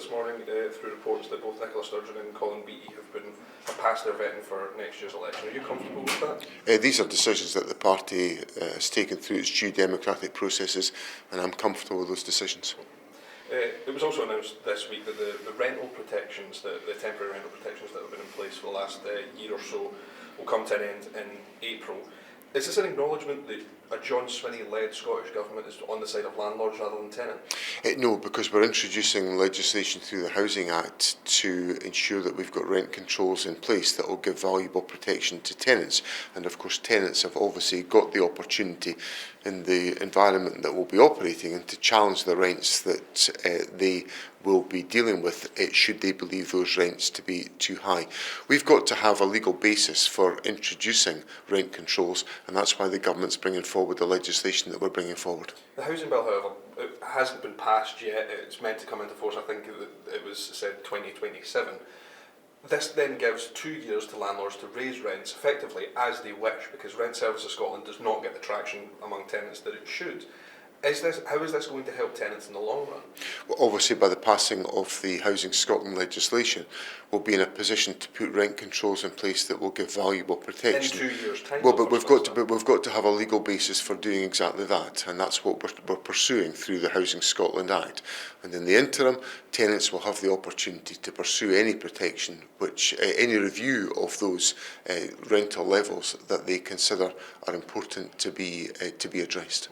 this morning through reports that both Nicola Sturgeon and Colin Beattie have passed their vetting for next year's election. Are you comfortable with that? These are decisions that the party has taken through its due democratic processes, and I'm comfortable with those decisions. It was also announced this week that the rental protections, the temporary rental protections that have been in place for the last year or so, will come to an end in April. Is this an acknowledgement that a John Swinney-led Scottish Government is on the side of landlords rather than tenants? No, because we're introducing legislation through the Housing Act to ensure that we've got rent controls in place that will give valuable protection to tenants. And of course, tenants have obviously got the opportunity in the environment that we'll be operating in to challenge the rents that they will be dealing with should they believe those rents to be too high. We've got to have a legal basis for introducing rent controls, and that's why the government's bringing forward the legislation that we're bringing forward. The Housing Bill, however, it hasn't been passed yet. It's meant to come into force, I think it was said 2027. This then gives 2 years to landlords to raise rents effectively as they wish, because Rent Services Scotland does not get the traction among tenants that it should. How is this going to help tenants in the long run? Well, obviously, by the passing of the Housing Scotland legislation, we'll be in a position to put rent controls in place that will give valuable protection. In 2 years' time. Well, but we've got to have a legal basis for doing exactly that, and that's what we're pursuing through the Housing Scotland Act. And in the interim, tenants will have the opportunity to pursue any protection, any review of those rental levels that they consider are important to be addressed.